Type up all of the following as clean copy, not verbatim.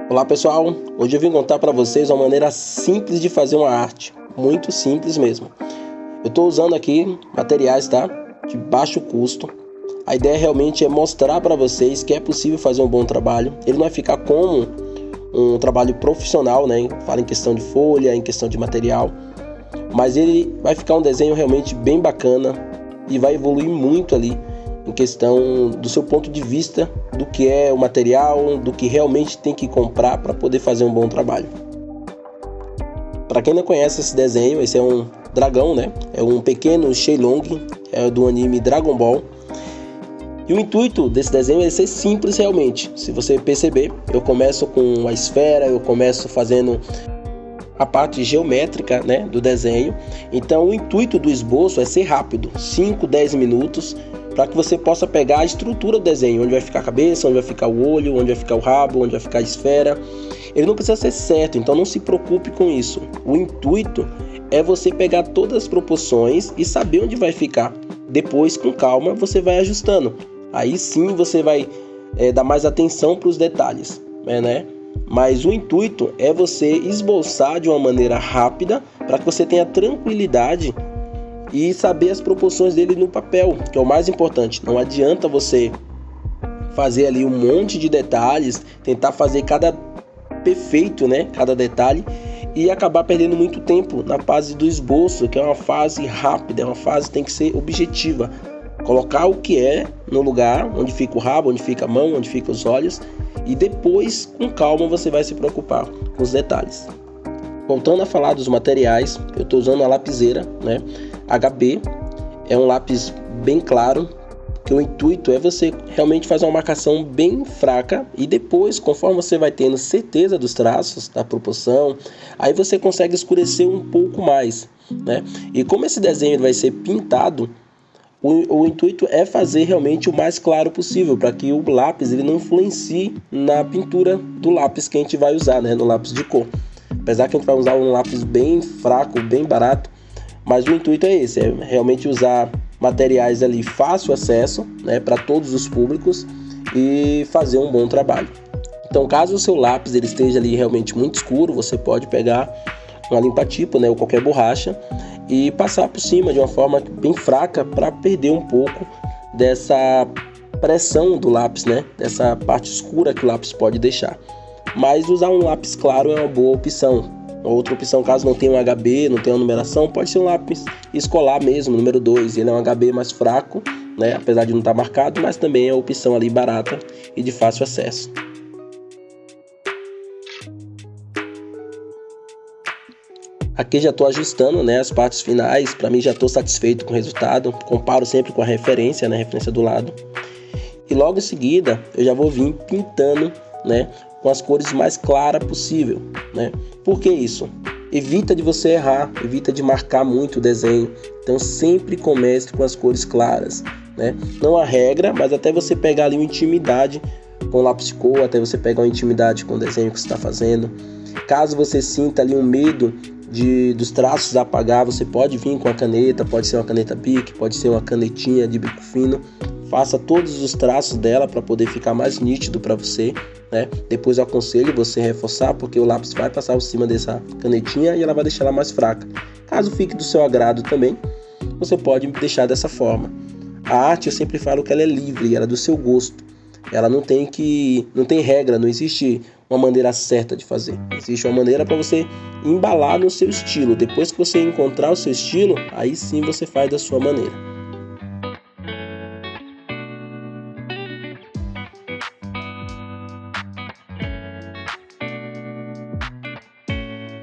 Olá pessoal, hoje eu vim contar para vocês uma maneira simples de fazer uma arte, muito simples mesmo. Eu estou usando aqui materiais, tá? De baixo custo. A ideia realmente é mostrar para vocês que é possível fazer um bom trabalho. Ele não vai ficar como um trabalho profissional, né? Fala em questão de folha, em questão de material, mas ele vai ficar um desenho realmente bem bacana e vai evoluir muito ali em questão do seu ponto de vista do que é o material, do que realmente tem que comprar para poder fazer um bom trabalho. Para quem não conhece esse desenho, esse é um dragão, né? É um pequeno Shenlong, é do anime Dragon Ball. E o intuito desse desenho é ser simples realmente. Se você perceber, eu começo com a esfera, eu começo fazendo a parte geométrica, né, do desenho. Então o intuito do esboço é ser rápido, 5, 10 minutos, para que você possa pegar a estrutura do desenho, onde vai ficar a cabeça, onde vai ficar o olho, onde vai ficar o rabo, onde vai ficar a esfera. Ele não precisa ser certo, então não se preocupe com isso. O intuito é você pegar todas as proporções e saber onde vai ficar. Depois, com calma, você vai ajustando. Aí sim você vai dar mais atenção para os detalhes, né? Mas o intuito é você esboçar de uma maneira rápida para que você tenha tranquilidade e saber as proporções dele no papel, que é o mais importante. Não adianta você fazer ali um monte de detalhes, tentar fazer cada perfeito, né, cada detalhe, e acabar perdendo muito tempo na fase do esboço, que é uma fase rápida, é uma fase que tem que ser objetiva. Colocar o que é no lugar, onde fica o rabo, onde fica a mão, onde fica os olhos, e depois, com calma, você vai se preocupar com os detalhes. Voltando a falar dos materiais, eu estou usando a lapiseira, né? HB, é um lápis bem claro, que o intuito é você realmente fazer uma marcação bem fraca e depois, conforme você vai tendo certeza dos traços, da proporção, aí você consegue escurecer um pouco mais, né? E como esse desenho vai ser pintado, o intuito é fazer realmente o mais claro possível, para que o lápis ele não influencie na pintura do lápis que a gente vai usar, né? No lápis de cor. Apesar que a gente vai usar um lápis bem fraco, bem barato, mas o intuito é esse, é realmente usar materiais ali fácil acesso, né, para todos os públicos e fazer um bom trabalho. Então, caso o seu lápis ele esteja ali realmente muito escuro, você pode pegar uma limpa-tipo, né, ou qualquer borracha e passar por cima de uma forma bem fraca para perder um pouco dessa pressão do lápis, né, dessa parte escura que o lápis pode deixar. Mas usar um lápis claro é uma boa opção. Outra opção, caso não tenha um HB, não tenha uma numeração, pode ser um lápis escolar mesmo, número 2. Ele é um HB mais fraco, né? Apesar de não estar marcado, mas também é uma opção ali barata e de fácil acesso. Aqui já estou ajustando, né, as partes finais. Para mim já estou satisfeito com o resultado. Comparo sempre com a referência, né, referência do lado. E logo em seguida eu já vou vir pintando, né, com as cores mais claras possível, né? Por que isso? Evita de você errar, evita de marcar muito o desenho. Então sempre comece com as cores claras, né? Não há regra, mas até você pegar ali uma intimidade com o lápis de cor, até você pegar uma intimidade com o desenho que você está fazendo. Caso você sinta ali um medo dos traços apagar, você pode vir com a caneta, pode ser uma caneta Bic, pode ser uma canetinha de bico fino. Faça todos os traços dela para poder ficar mais nítido para você, né? Depois eu aconselho você reforçar, porque o lápis vai passar por cima dessa canetinha e ela vai deixar ela mais fraca. Caso fique do seu agrado também, você pode deixar dessa forma. A arte, eu sempre falo que ela é livre, ela é do seu gosto. Ela não tem regra, não existe uma maneira certa de fazer. Existe uma maneira para você embalar no seu estilo. Depois que você encontrar o seu estilo, aí sim você faz da sua maneira.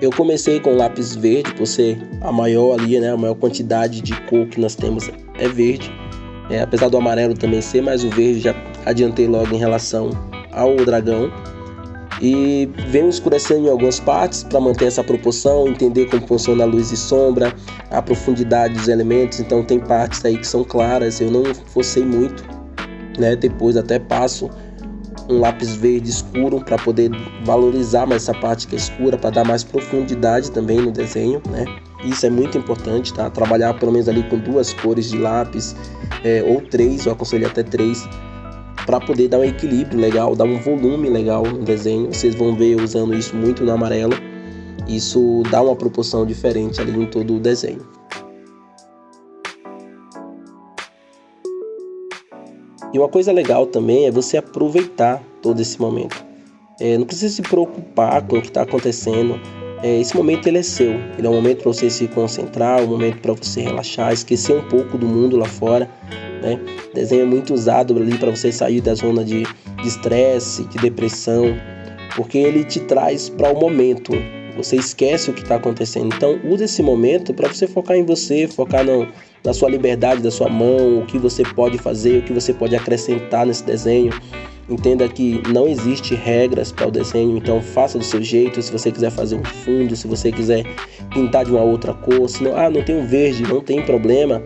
Eu comecei com lápis verde, por ser a maior ali, né? A maior quantidade de cor que nós temos é verde. Apesar do amarelo também ser, mas o verde já adiantei logo em relação ao dragão. E venho escurecendo em algumas partes para manter essa proporção, entender como funciona a luz e sombra, a profundidade dos elementos. Então tem partes aí que são claras, eu não forcei muito, né? Depois até passo um lápis verde escuro para poder valorizar mais essa parte que é escura, para dar mais profundidade também no desenho, né? Isso é muito importante, tá? Trabalhar pelo menos ali com 2 cores de lápis, ou 3, eu aconselho até 3, para poder dar um equilíbrio legal, dar um volume legal no desenho. Vocês vão ver eu usando isso muito no amarelo. Isso dá uma proporção diferente ali em todo o desenho. E uma coisa legal também é você aproveitar todo esse momento. Não precisa se preocupar com o que está acontecendo. Esse momento ele é seu. Ele é um momento para você se concentrar, um momento para você relaxar, esquecer um pouco do mundo lá fora, né? O desenho é muito usado ali para você sair da zona de estresse, de depressão, porque ele te traz para o momento. Você esquece o que está acontecendo. Então, use esse momento para você focar em você, focar na sua liberdade da sua mão, o que você pode fazer, o que você pode acrescentar nesse desenho. Entenda que não existe regras para o desenho, então faça do seu jeito. Se você quiser fazer um fundo, se você quiser pintar de uma outra cor, se não, não tem um verde, não tem problema.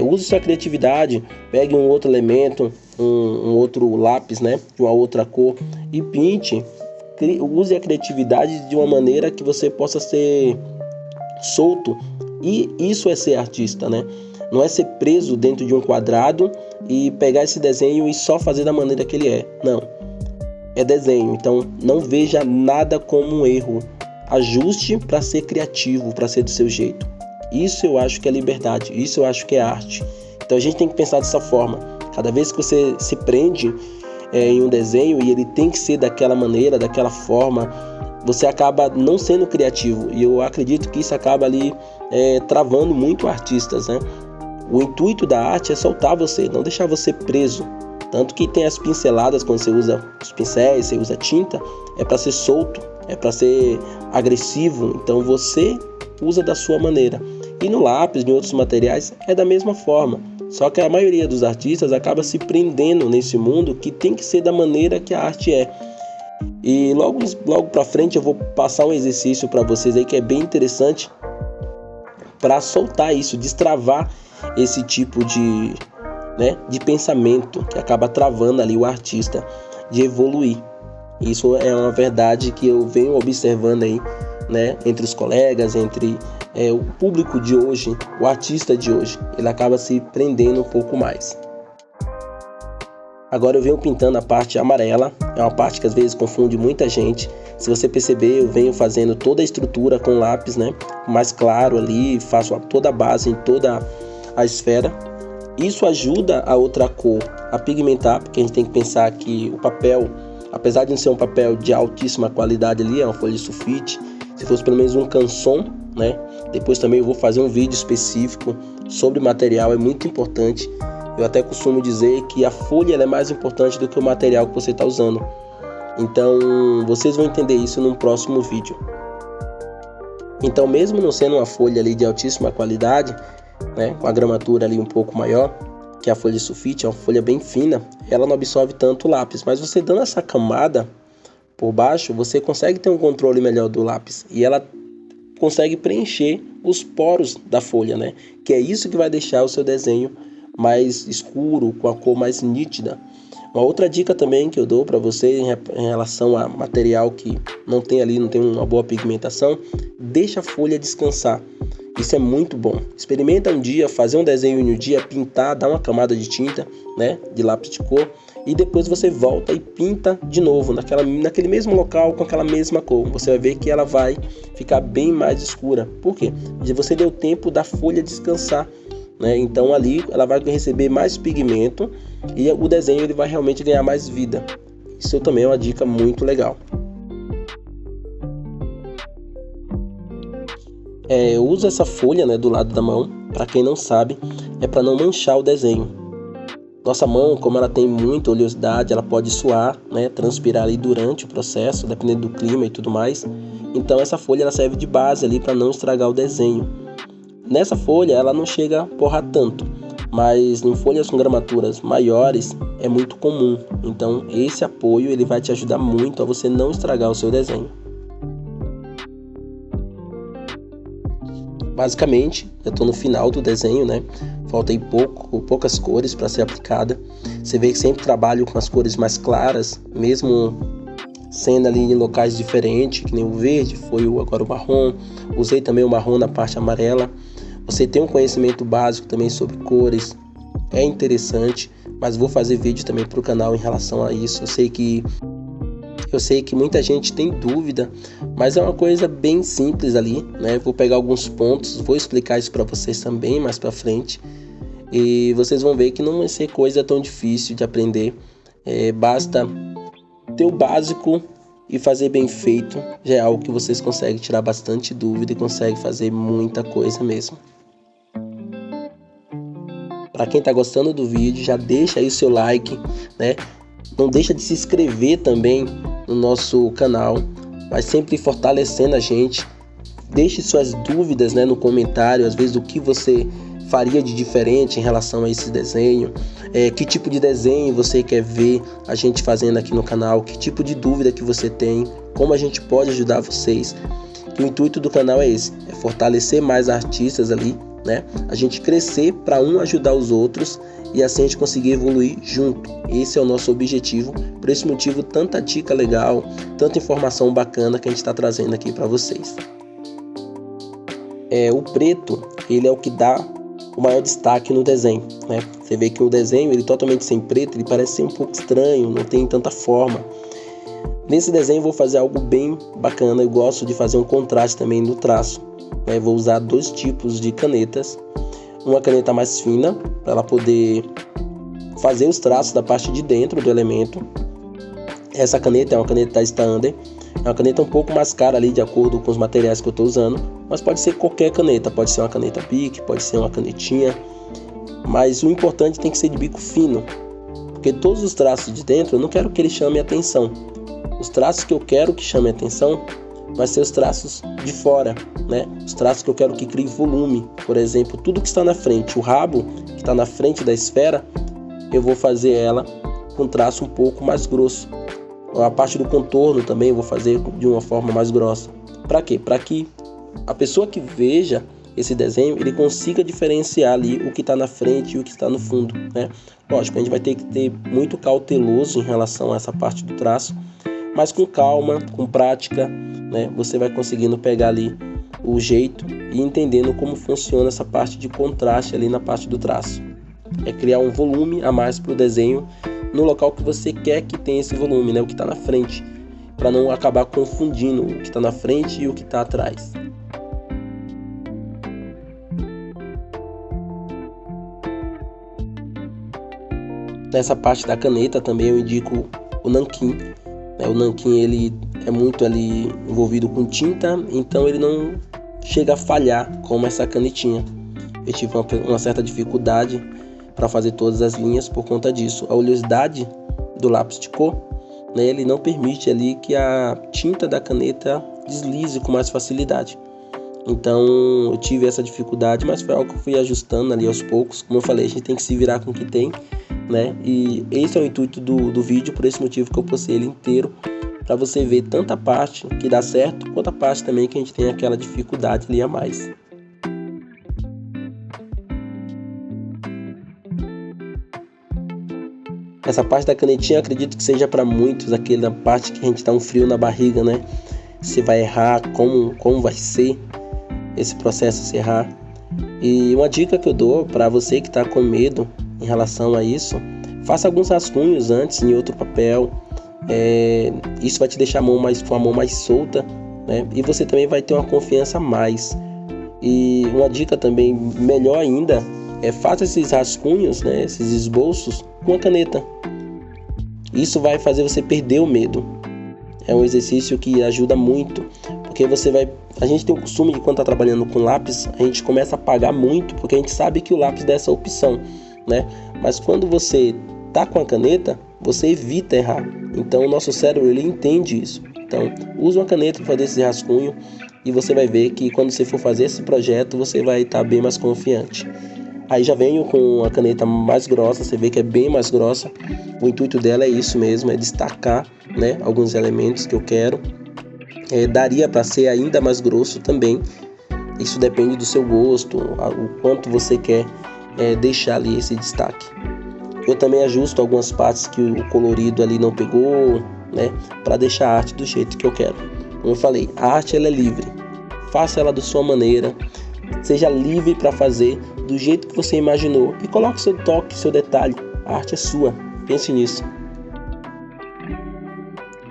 Use sua criatividade, pegue um outro elemento, um outro lápis, né, de uma outra cor e pinte. Use a criatividade de uma maneira que você possa ser solto. E isso é ser artista, né? Não é ser preso dentro de um quadrado e pegar esse desenho e só fazer da maneira que ele é. Não. É desenho, então não veja nada como um erro. Ajuste para ser criativo, para ser do seu jeito. Isso eu acho que é liberdade, isso eu acho que é arte. Então a gente tem que pensar dessa forma. Cada vez que você se prende em um desenho e ele tem que ser daquela maneira, daquela forma, você acaba não sendo criativo. E eu acredito que isso acaba ali travando muito artistas, né? O intuito da arte é soltar você, não deixar você preso. Tanto que tem as pinceladas, quando você usa os pincéis, você usa tinta, é para ser solto, é para ser agressivo. Então você usa da sua maneira. E no lápis, em outros materiais, é da mesma forma. Só que a maioria dos artistas acaba se prendendo nesse mundo que tem que ser da maneira que a arte é. E logo para frente eu vou passar um exercício para vocês aí que é bem interessante para soltar isso, destravar esse tipo de pensamento que acaba travando ali o artista de evoluir. Isso é uma verdade que eu venho observando aí, né, entre os colegas, entre o público de hoje, o artista de hoje. Ele acaba se prendendo um pouco mais. Agora eu venho pintando a parte amarela, é uma parte que às vezes confunde muita gente. Se você perceber, eu venho fazendo toda a estrutura com lápis, né, mais claro ali, faço toda a base em toda a esfera. Isso ajuda a outra cor a pigmentar, porque a gente tem que pensar que o papel, apesar de não ser um papel de altíssima qualidade ali, é uma folha de sulfite, se fosse pelo menos um canson, né? Depois também eu vou fazer um vídeo específico sobre material, é muito importante. Eu até costumo dizer que a folha ela é mais importante do que o material que você está usando. Então vocês vão entender isso num próximo vídeo. Então mesmo não sendo uma folha ali de altíssima qualidade, né, com a gramatura ali um pouco maior, que a folha de sulfite é uma folha bem fina, ela não absorve tanto o lápis. Mas você dando essa camada por baixo, você consegue ter um controle melhor do lápis. E ela consegue preencher os poros da folha, né? Que é isso que vai deixar o seu desenho mais escuro, com a cor mais nítida. Uma outra dica também que eu dou para você em relação a material que não tem uma boa pigmentação, deixa a folha descansar. Isso é muito bom. Experimenta um dia, fazer um desenho em um dia, pintar, dar uma camada de tinta, né, de lápis de cor, e depois você volta e pinta de novo naquele mesmo local com aquela mesma cor. Você vai ver que ela vai ficar bem mais escura. Por quê? Porque você deu tempo da folha descansar, né? Então ali ela vai receber mais pigmento e o desenho ele vai realmente ganhar mais vida. Isso também é uma dica muito legal. Eu uso essa folha, né, do lado da mão, para quem não sabe, é para não manchar o desenho. Nossa mão, como ela tem muita oleosidade, ela pode suar, né, transpirar ali durante o processo, dependendo do clima e tudo mais. Então essa folha ela serve de base ali para não estragar o desenho. Nessa folha ela não chega a borrar tanto, mas em folhas com gramaturas maiores é muito comum. Então esse apoio ele vai te ajudar muito a você não estragar o seu desenho. Basicamente, eu estou no final do desenho, né? Falta aí poucas cores para ser aplicada. Você vê que sempre trabalho com as cores mais claras, mesmo sendo ali em locais diferentes, que nem o verde, agora o marrom. Usei também o marrom na parte amarela. Você tem um conhecimento básico também sobre cores, é interessante, mas vou fazer vídeo também para o canal em relação a isso. Eu sei que muita gente tem dúvida, mas é uma coisa bem simples ali, né? Vou pegar alguns pontos, vou explicar isso para vocês também mais para frente, e vocês vão ver que não vai ser coisa tão difícil de aprender. Basta ter o básico e fazer bem feito, já é algo que vocês conseguem tirar bastante dúvida e conseguem fazer muita coisa mesmo. Para quem está gostando do vídeo, já deixa aí o seu like, né? Não deixa de se inscrever também no nosso canal, vai sempre fortalecendo a gente. Deixe suas dúvidas, né, no comentário, às vezes o que você faria de diferente em relação a esse desenho, que tipo de desenho você quer ver a gente fazendo aqui no canal, que tipo de dúvida que você tem, como a gente pode ajudar vocês. Que o intuito do canal é esse, é fortalecer mais artistas ali, né? A gente crescer para um ajudar os outros e assim a gente conseguir evoluir junto. Esse é o nosso objetivo. Por esse motivo, tanta dica legal, tanta informação bacana que a gente está trazendo aqui para vocês. O preto, ele é o que dá o maior destaque no desenho, né? Você vê que o desenho, ele totalmente sem preto, ele parece ser um pouco estranho, não tem tanta forma. Nesse desenho eu vou fazer algo bem bacana. Eu gosto de fazer um contraste também no traço, né? Vou usar dois tipos de canetas. Uma caneta mais fina, para ela poder fazer os traços da parte de dentro do elemento. Essa caneta é uma caneta da Stander. É uma caneta um pouco mais cara ali, de acordo com os materiais que eu estou usando. Mas pode ser qualquer caneta, pode ser uma caneta Bic, pode ser uma canetinha. Mas o importante tem que ser de bico fino, porque todos os traços de dentro eu não quero que ele chame atenção. Os traços que eu quero que chame atenção vai ser os traços de fora, né? Os traços que eu quero que crie volume. Por exemplo, tudo que está na frente, o rabo que está na frente da esfera, eu vou fazer ela com traço um pouco mais grosso. A parte do contorno também eu vou fazer de uma forma mais grossa. Para quê? Para que a pessoa que veja esse desenho, ele consiga diferenciar ali o que está na frente e o que está no fundo, né? Lógico, a gente vai ter que ter muito cauteloso em relação a essa parte do traço, mas com calma, com prática, né? Você vai conseguindo pegar ali o jeito e entendendo como funciona essa parte de contraste ali na parte do traço. É criar um volume a mais para o desenho no local que você quer que tenha esse volume, né? O que está na frente, para não acabar confundindo o que está na frente e o que está atrás. Nessa parte da caneta também eu indico o nanquim, né? O nanquim, ele é muito ali envolvido com tinta, então ele não chega a falhar como essa canetinha. Eu tive uma certa dificuldade para fazer todas as linhas por conta disso. A oleosidade do lápis de cor, né, ele não permite ali que a tinta da caneta deslize com mais facilidade. Então eu tive essa dificuldade, mas foi algo que eu fui ajustando ali aos poucos. Como eu falei, a gente tem que se virar com o que tem, né? E esse é o intuito do vídeo, por esse motivo que eu postei ele inteiro, para você ver tanta parte que dá certo, quanto a parte também que a gente tem aquela dificuldade ali a mais. Essa parte da canetinha, eu acredito que seja para muitos aquela parte que a gente tá um frio na barriga, né? Se vai errar, como vai ser esse processo se errar. E uma dica que eu dou para você que está com medo em relação a isso, faça alguns rascunhos antes em outro papel. Isso vai te deixar com a mão mais solta, né? E você também vai ter uma confiança a mais. E uma dica também melhor ainda faça esses rascunhos, né, esses esboços com a caneta. Isso vai fazer você perder o medo. É um exercício que ajuda muito, porque a gente tem o costume de, quando está trabalhando com lápis, a gente começa a apagar muito, porque a gente sabe que o lápis dá essa opção, né? Mas quando você tá com a caneta, você evita errar. Então o nosso cérebro, ele entende isso. Então use uma caneta para fazer esse rascunho e você vai ver que quando você for fazer esse projeto, você vai estar bem mais confiante. Aí já venho com a caneta mais grossa, você vê que é bem mais grossa. O intuito dela é isso mesmo, é destacar, né, alguns elementos que eu quero. Daria para ser ainda mais grosso também. Isso depende do seu gosto, o quanto você quer deixar ali esse destaque. Eu também ajusto algumas partes que o colorido ali não pegou, né, para deixar a arte do jeito que eu quero. Como eu falei, a arte ela é livre. Faça ela da sua maneira. Seja livre para fazer do jeito que você imaginou e coloque seu toque, seu detalhe. A arte é sua, pense nisso.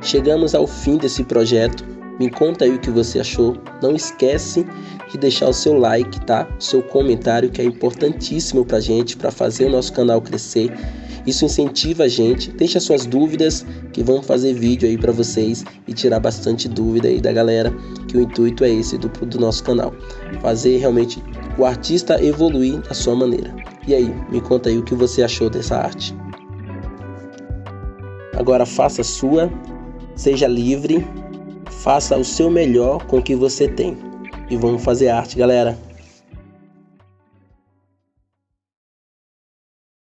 Chegamos ao fim desse projeto. Me conta aí o que você achou. Não esquece de deixar o seu like, tá? O seu comentário, que é importantíssimo pra gente, para fazer o nosso canal crescer. Isso incentiva a gente. Deixa suas dúvidas, que vamos fazer vídeo aí para vocês e tirar bastante dúvida aí da galera, que o intuito é esse do nosso canal. Fazer realmente o artista evoluir da sua maneira. E aí, me conta aí o que você achou dessa arte. Agora faça a sua, seja livre, faça o seu melhor com o que você tem. E vamos fazer arte, galera.